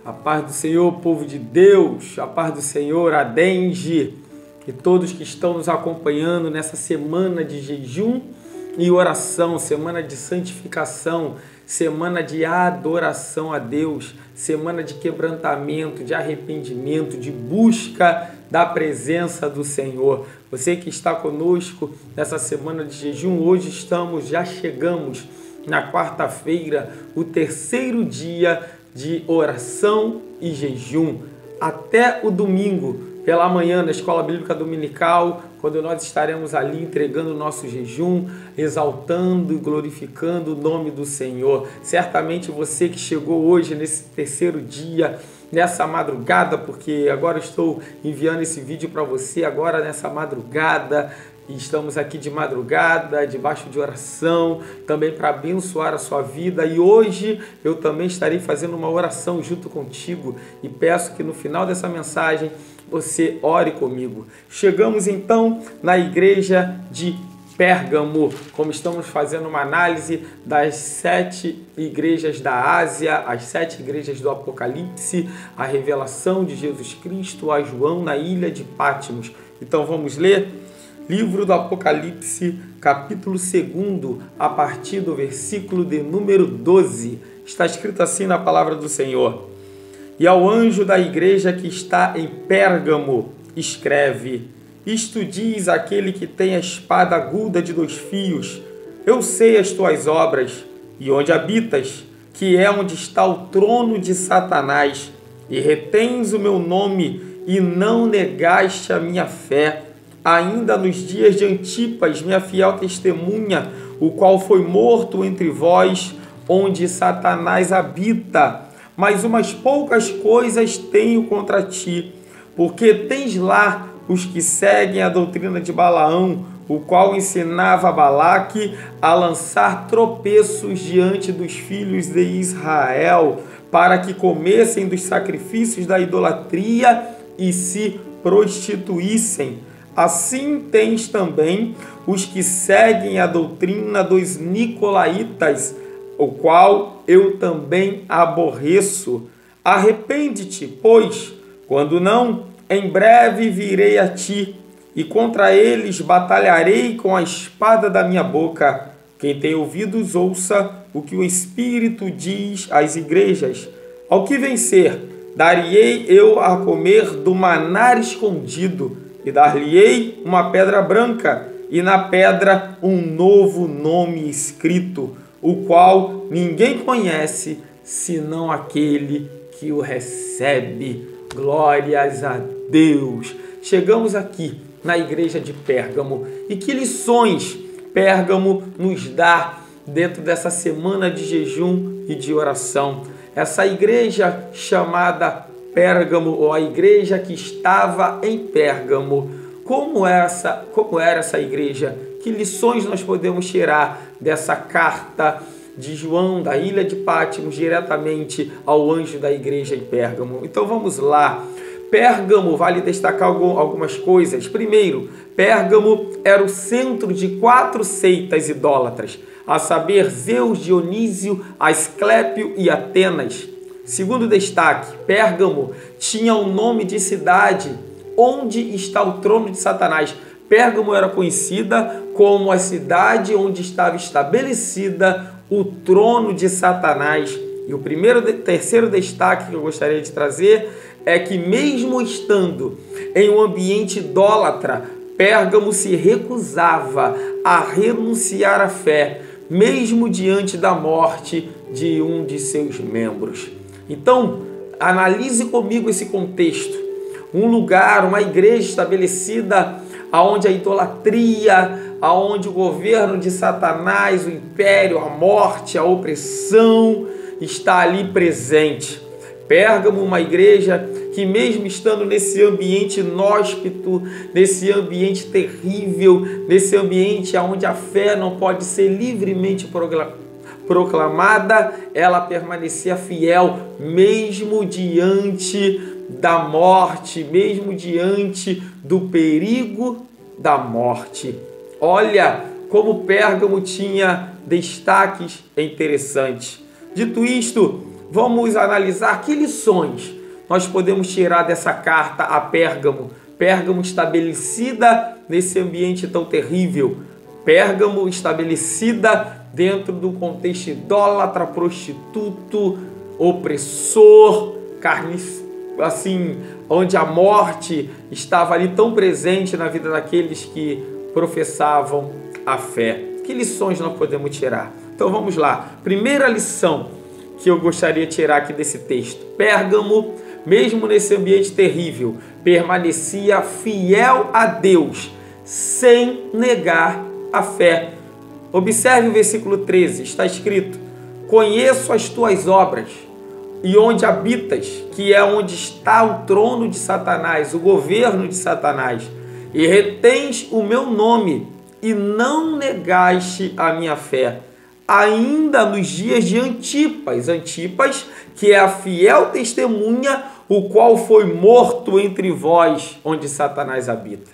A paz do Senhor, povo de Deus, a paz do Senhor, Adenge, e todos que estão nos acompanhando nessa semana de jejum e oração, semana de santificação, semana de adoração a Deus, semana de quebrantamento, de arrependimento, de busca da presença do Senhor. Você que está conosco nessa semana de jejum, hoje já chegamos na quarta-feira, o terceiro dia de oração e jejum, até o domingo, pela manhã, na Escola Bíblica Dominical, quando nós estaremos ali entregando o nosso jejum, exaltando e glorificando o nome do Senhor. Certamente você que chegou hoje nesse terceiro dia, nessa madrugada, porque agora estou enviando esse vídeo para você, agora nessa madrugada, e estamos aqui de madrugada, debaixo de oração, também para abençoar a sua vida. E hoje eu também estarei fazendo uma oração junto contigo e peço que no final dessa mensagem você ore comigo. Chegamos então na igreja de Pérgamo, como estamos fazendo uma análise das 7 igrejas da Ásia, as 7 igrejas do Apocalipse, a revelação de Jesus Cristo a João na ilha de Patmos. Então vamos ler? Livro do Apocalipse, capítulo 2, a partir do versículo de número 12. Está escrito assim na palavra do Senhor. E ao anjo da igreja que está em Pérgamo, escreve: Isto diz aquele que tem a espada aguda de 2 fios. Eu sei as tuas obras, e onde habitas, que é onde está o trono de Satanás, e retens o meu nome, e não negaste a minha fé, ainda nos dias de Antipas, minha fiel testemunha, o qual foi morto entre vós, onde Satanás habita. Mas umas poucas coisas tenho contra ti, porque tens lá os que seguem a doutrina de Balaão, o qual ensinava a Balaque a lançar tropeços diante dos filhos de Israel, para que comessem dos sacrifícios da idolatria e se prostituíssem. Assim tens também os que seguem a doutrina dos nicolaítas, o qual eu também aborreço. Arrepende-te, pois, quando não, em breve virei a ti, e contra eles batalharei com a espada da minha boca. Quem tem ouvidos, ouça o que o Espírito diz às igrejas. Ao que vencer, dar-lhe-ei eu a comer do maná escondido, e dar-lhe-ei uma pedra branca, e na pedra um novo nome escrito, o qual ninguém conhece, senão aquele que o recebe. Glórias a Deus! Chegamos aqui na igreja de Pérgamo. E que lições Pérgamo nos dá dentro dessa semana de jejum e de oração? Essa igreja chamada Pérgamo, ou a igreja que estava em Pérgamo, como era essa igreja? Que lições nós podemos tirar dessa carta de João, da ilha de Patmos, diretamente ao anjo da igreja em Pérgamo? Então vamos lá. Pérgamo, vale destacar algumas coisas. Primeiro, Pérgamo era o centro de 4 seitas idólatras, a saber, Zeus, Dionísio, Asclépio e Atenas. Segundo destaque, Pérgamo tinha o nome de cidade onde está o trono de Satanás. Pérgamo era conhecida como a cidade onde estava estabelecida o trono de Satanás. E o terceiro destaque que eu gostaria de trazer é que, mesmo estando em um ambiente idólatra, Pérgamo se recusava a renunciar à fé, mesmo diante da morte de um de seus membros. Então, analise comigo esse contexto. Um lugar, uma igreja estabelecida onde a idolatria, onde o governo de Satanás, o império, a morte, a opressão está ali presente. Pérgamo, uma igreja que, mesmo estando nesse ambiente inóspito, nesse ambiente terrível, nesse ambiente onde a fé não pode ser livremente proclamada, ela permanecia fiel, mesmo diante da morte, mesmo diante do perigo da morte. Olha como Pérgamo tinha destaques interessantes. Dito isto, vamos analisar que lições nós podemos tirar dessa carta a Pérgamo. Pérgamo estabelecida nesse ambiente tão terrível. Pérgamo estabelecida dentro do contexto idólatra, prostituto, opressor, assim, onde a morte estava ali tão presente na vida daqueles que professavam a fé. Que lições nós podemos tirar? Então vamos lá. Primeira lição que eu gostaria de tirar aqui desse texto. Pérgamo, mesmo nesse ambiente terrível, permanecia fiel a Deus, sem negar a fé. Observe o versículo 13, está escrito: conheço as tuas obras e onde habitas, que é onde está o trono de Satanás, o governo de Satanás, e retens o meu nome e não negaste a minha fé, ainda nos dias de Antipas, que é a fiel testemunha, o qual foi morto entre vós, onde Satanás habita.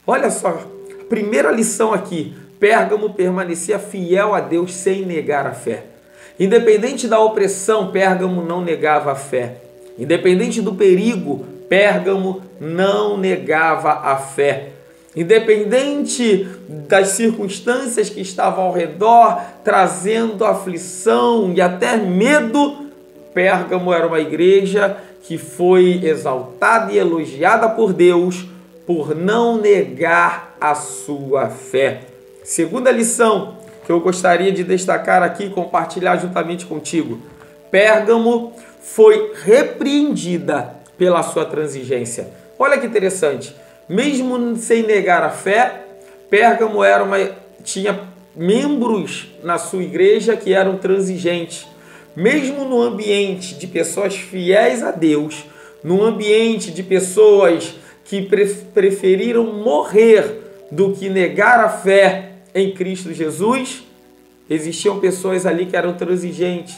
Olha só, a primeira lição aqui: Pérgamo permanecia fiel a Deus sem negar a fé. Independente da opressão, Pérgamo não negava a fé. Independente do perigo, Pérgamo não negava a fé. Independente das circunstâncias que estavam ao redor, trazendo aflição e até medo, Pérgamo era uma igreja que foi exaltada e elogiada por Deus por não negar a sua fé. Segunda lição que eu gostaria de destacar aqui e compartilhar juntamente contigo: Pérgamo foi repreendida pela sua transigência. Olha que interessante. Mesmo sem negar a fé, Pérgamo tinha membros na sua igreja que eram transigentes. Mesmo no ambiente de pessoas fiéis a Deus, no ambiente de pessoas que preferiram morrer do que negar a fé em Cristo Jesus, existiam pessoas ali que eram transigentes,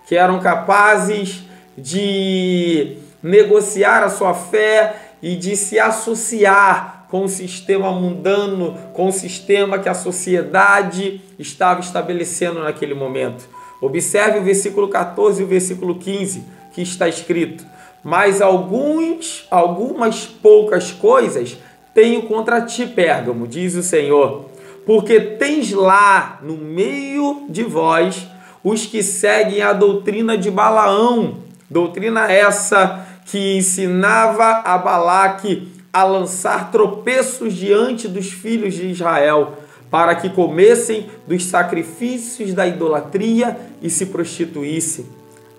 que eram capazes de negociar a sua fé e de se associar com o sistema mundano, com o sistema que a sociedade estava estabelecendo naquele momento. Observe o versículo 14 e o versículo 15, que está escrito: mas algumas poucas coisas tenho contra ti, Pérgamo, diz o Senhor, porque tens lá no meio de vós os que seguem a doutrina de Balaão, doutrina essa que ensinava a Balaque a lançar tropeços diante dos filhos de Israel, para que comessem dos sacrifícios da idolatria e se prostituíssem.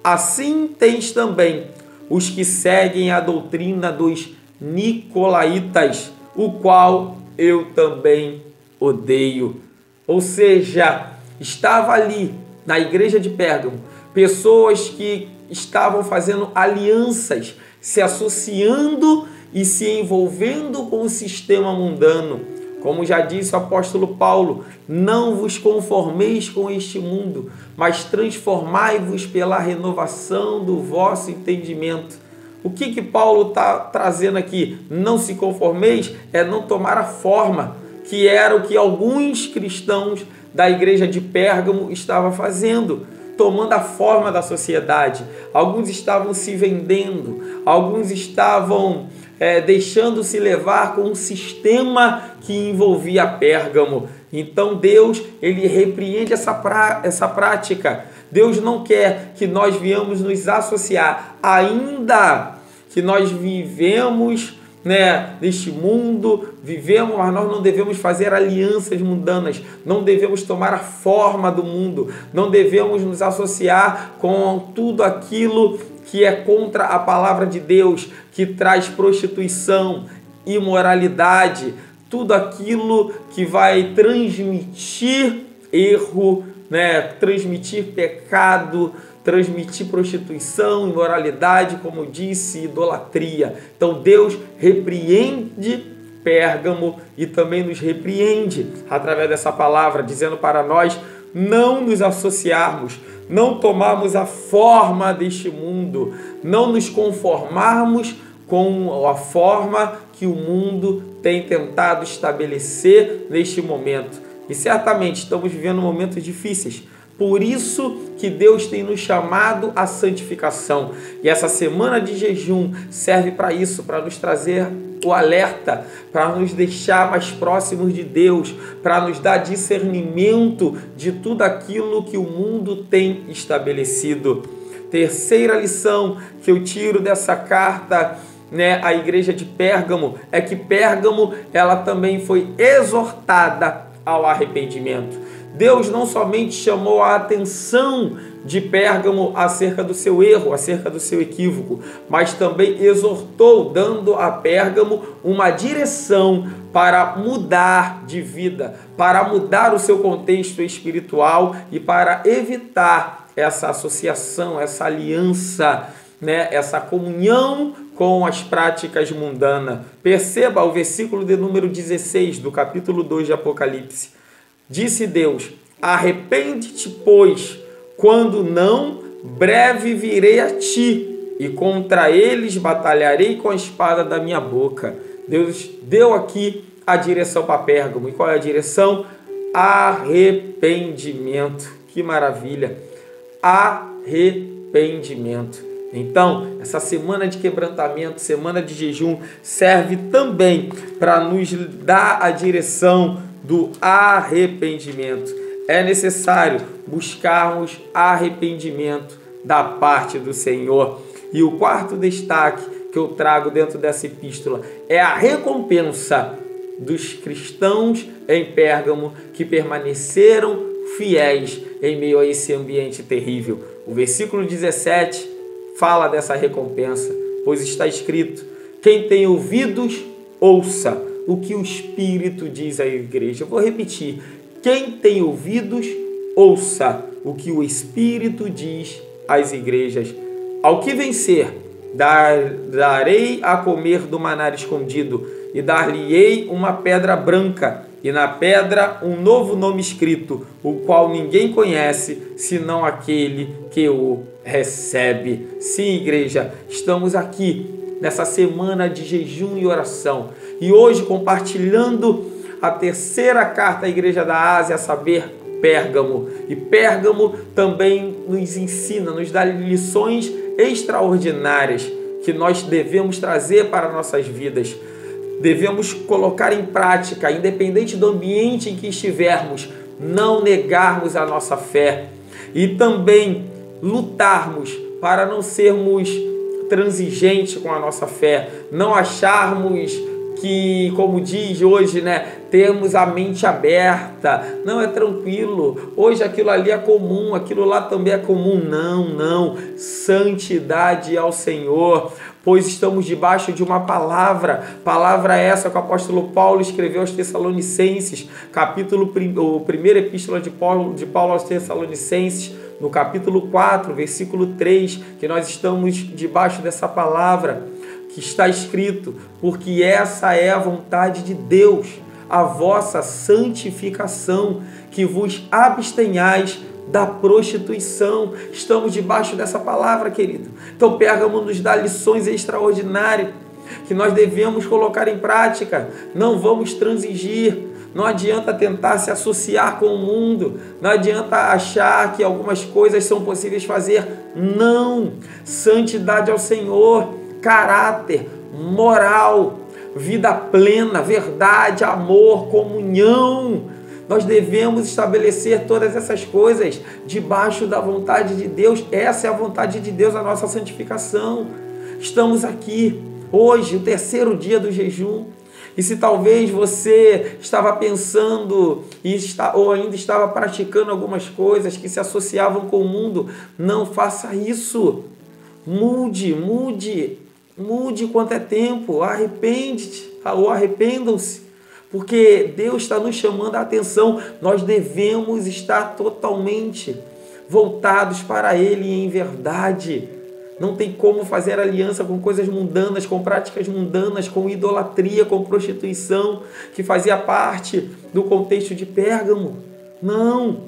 Assim tens também os que seguem a doutrina dos nicolaítas, o qual eu também odeio. Ou seja, estava ali na igreja de Pérgamo pessoas que estavam fazendo alianças, se associando e se envolvendo com o sistema mundano. Como já disse o apóstolo Paulo: não vos conformeis com este mundo, mas transformai-vos pela renovação do vosso entendimento. O que Paulo está trazendo aqui? Não se conformeis é não tomar a forma, que era o que alguns cristãos da igreja de Pérgamo estavam fazendo, tomando a forma da sociedade. Alguns estavam se vendendo, alguns estavam deixando-se levar com um sistema que envolvia Pérgamo. Então Deus, ele repreende essa prática. Deus não quer que nós venhamos nos associar, ainda que nós vivemos neste mundo, mas nós não devemos fazer alianças mundanas, não devemos tomar a forma do mundo, não devemos nos associar com tudo aquilo que é contra a palavra de Deus, que traz prostituição, imoralidade, tudo aquilo que vai transmitir erro, transmitir pecado, transmitir prostituição, imoralidade, como eu disse, idolatria. Então Deus repreende Pérgamo e também nos repreende através dessa palavra, dizendo para nós não nos associarmos, não tomarmos a forma deste mundo, não nos conformarmos com a forma que o mundo tem tentado estabelecer neste momento. E certamente estamos vivendo momentos difíceis, Por isso que Deus tem nos chamado à santificação. E essa semana de jejum serve para isso, para nos trazer o alerta, para nos deixar mais próximos de Deus, para nos dar discernimento de tudo aquilo que o mundo tem estabelecido. Terceira lição que eu tiro dessa carta, à igreja de Pérgamo, é que Pérgamo, ela também foi exortada ao arrependimento. Deus não somente chamou a atenção de Pérgamo acerca do seu erro, acerca do seu equívoco, mas também exortou, dando a Pérgamo uma direção para mudar de vida, para mudar o seu contexto espiritual e para evitar essa associação, essa aliança, essa comunhão com as práticas mundanas. Perceba o versículo de número 16 do capítulo 2 de Apocalipse. Disse Deus: arrepende-te, pois, quando não, breve virei a ti, e contra eles batalharei com a espada da minha boca. Deus deu aqui a direção para Pérgamo. E qual é a direção? Arrependimento. Que maravilha! Arrependimento. Então, essa semana de quebrantamento, semana de jejum, serve também para nos dar a direção do arrependimento. É necessário buscarmos arrependimento da parte do Senhor. E o quarto destaque que eu trago dentro dessa epístola é a recompensa dos cristãos em Pérgamo que permaneceram fiéis em meio a esse ambiente terrível. O versículo 17 fala dessa recompensa, pois está escrito: quem tem ouvidos, ouça o que o Espírito diz à igreja. Eu vou repetir: quem tem ouvidos, ouça o que o Espírito diz às igrejas. Ao que vencer, darei a comer do maná escondido, e dar-lhe-ei uma pedra branca, e na pedra um novo nome escrito, o qual ninguém conhece, senão aquele que o recebe. Sim, igreja, estamos aqui nessa semana de jejum e oração. E hoje compartilhando a terceira carta à igreja da Ásia, a saber, Pérgamo. E Pérgamo também nos ensina, nos dá lições extraordinárias que nós devemos trazer para nossas vidas. Devemos colocar em prática, independente do ambiente em que estivermos, não negarmos a nossa fé. E também lutarmos para não sermos transigentes com a nossa fé, não acharmos que, como diz hoje, temos a mente aberta. Não, é tranquilo. Hoje aquilo ali é comum, aquilo lá também é comum. Não. Santidade ao Senhor, pois estamos debaixo de uma palavra essa que o apóstolo Paulo escreveu aos Tessalonicenses, primeira epístola de Paulo aos Tessalonicenses, no capítulo 4, versículo 3, que nós estamos debaixo dessa palavra, que está escrito: porque essa é a vontade de Deus, a vossa santificação, que vos abstenhais da prostituição. Estamos debaixo dessa palavra, querido. Então Pérgamo nos dá lições extraordinárias que nós devemos colocar em prática. Não vamos transigir. Não adianta tentar se associar com o mundo. Não adianta achar que algumas coisas são possíveis fazer. Não. Santidade ao Senhor, caráter, moral, vida plena, verdade, amor, comunhão. Nós devemos estabelecer todas essas coisas debaixo da vontade de Deus. Essa é a vontade de Deus, a nossa santificação. Estamos aqui hoje, o terceiro dia do jejum. E se talvez você estava pensando ou ainda estava praticando algumas coisas que se associavam com o mundo, não faça isso. Mude quanto é tempo. Arrepende-te ou arrependam-se. Porque Deus está nos chamando a atenção. Nós devemos estar totalmente voltados para Ele em verdade. Não tem como fazer aliança com coisas mundanas, com práticas mundanas, com idolatria, com prostituição, que fazia parte do contexto de Pérgamo. Não,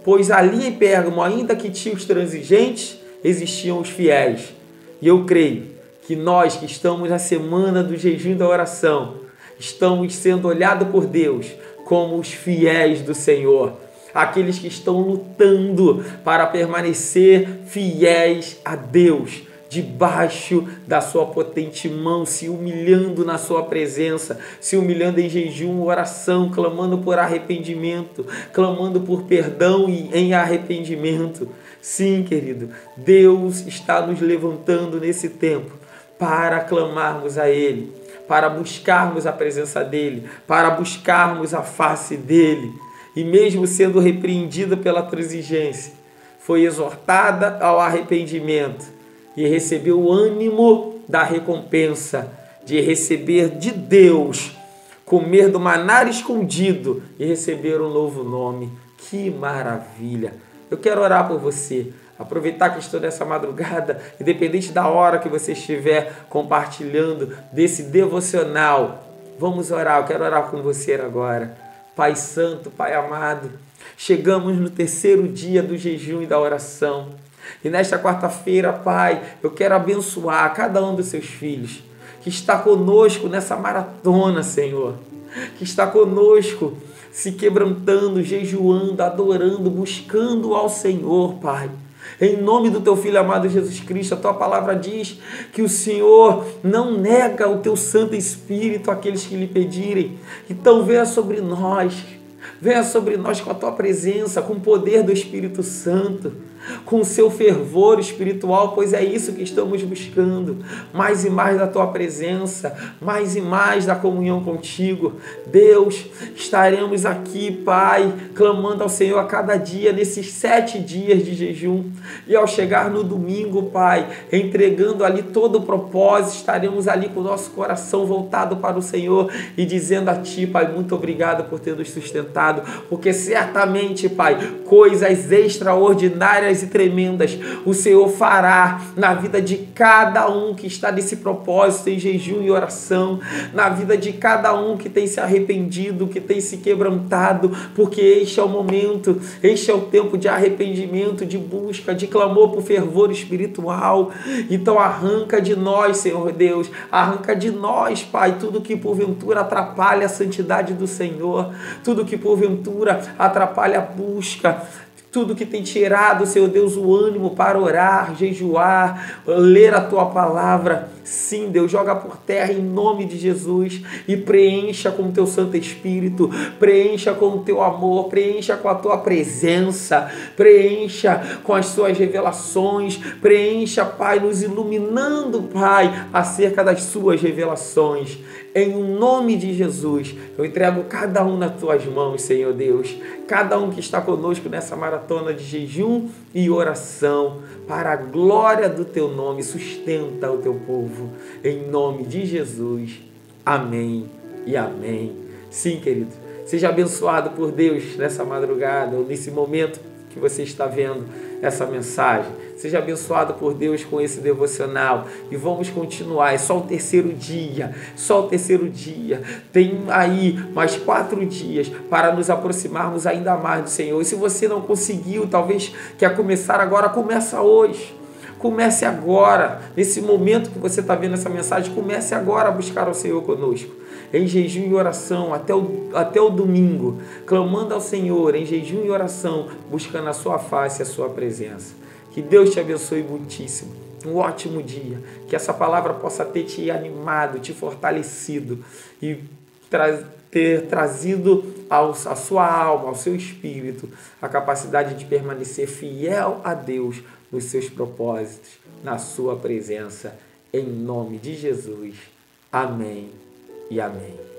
pois ali em Pérgamo, ainda que tinha os transigentes, existiam os fiéis. E eu creio que nós que estamos na semana do jejum e da oração, estamos sendo olhados por Deus como os fiéis do Senhor. aqueles que estão lutando para permanecer fiéis a Deus, debaixo da sua potente mão, se humilhando na sua presença, se humilhando em jejum, oração, clamando por arrependimento, clamando por perdão e em arrependimento. Sim, querido, Deus está nos levantando nesse tempo para clamarmos a Ele, para buscarmos a presença dEle, para buscarmos a face dEle. E mesmo sendo repreendida pela transigência, foi exortada ao arrependimento e recebeu o ânimo da recompensa, de receber de Deus, comer do maná escondido e receber um novo nome. Que maravilha! Eu quero orar por você, aproveitar que estou nessa madrugada, independente da hora que você estiver compartilhando desse devocional. Vamos orar, eu quero orar com você agora. Pai Santo, Pai amado, chegamos no terceiro dia do jejum e da oração. E nesta quarta-feira, Pai, eu quero abençoar cada um dos seus filhos que está conosco nessa maratona, Senhor, que está conosco se quebrantando, jejuando, adorando, buscando ao Senhor, Pai. Em nome do Teu Filho amado Jesus Cristo, a Tua palavra diz que o Senhor não nega o Teu Santo Espírito àqueles que lhe pedirem. Então venha sobre nós com a Tua presença, com o poder do Espírito Santo, com o seu fervor espiritual, pois é isso que estamos buscando, mais e mais da Tua presença, mais e mais da comunhão contigo. Deus, estaremos aqui, Pai, clamando ao Senhor a cada dia, nesses 7 dias de jejum, e ao chegar no domingo, Pai, entregando ali todo o propósito, estaremos ali com o nosso coração voltado para o Senhor e dizendo a Ti, Pai, muito obrigado por ter nos sustentado, porque certamente, Pai, coisas extraordinárias e tremendas o Senhor fará na vida de cada um que está nesse propósito em jejum e oração, na vida de cada um que tem se arrependido, que tem se quebrantado, porque este é o momento, este é o tempo de arrependimento, de busca, de clamor por fervor espiritual. Então arranca de nós, Senhor Deus, arranca de nós, Pai, tudo que porventura atrapalha a santidade do Senhor, tudo que porventura atrapalha a busca, tudo que tem tirado, Senhor Deus, o ânimo para orar, jejuar, ler a Tua palavra. Sim, Deus, joga por terra em nome de Jesus e preencha com o Teu Santo Espírito, preencha com o Teu amor, preencha com a Tua presença, preencha com as Suas revelações, preencha, Pai, nos iluminando, Pai, acerca das Suas revelações. Em nome de Jesus, eu entrego cada um nas Tuas mãos, Senhor Deus, cada um que está conosco nessa maratona de jejum e oração, para a glória do Teu nome, sustenta o Teu povo, em nome de Jesus, amém e amém. Sim, querido, seja abençoado por Deus nessa madrugada, ou nesse momento que você está vendo essa mensagem. Seja abençoado por Deus com esse devocional. E vamos continuar. É só o terceiro dia. Só o terceiro dia. Tem aí mais 4 dias para nos aproximarmos ainda mais do Senhor. E se você não conseguiu, talvez quer começar agora, começa hoje. Comece agora. Nesse momento que você está vendo essa mensagem, comece agora a buscar o Senhor conosco. Em jejum e oração, até o domingo, clamando ao Senhor, em jejum e oração, buscando a Sua face e a Sua presença. Que Deus te abençoe muitíssimo. Um ótimo dia. Que essa palavra possa ter te animado, te fortalecido e ter trazido à sua alma, ao seu espírito, a capacidade de permanecer fiel a Deus nos seus propósitos, na Sua presença. Em nome de Jesus. Amém e amém.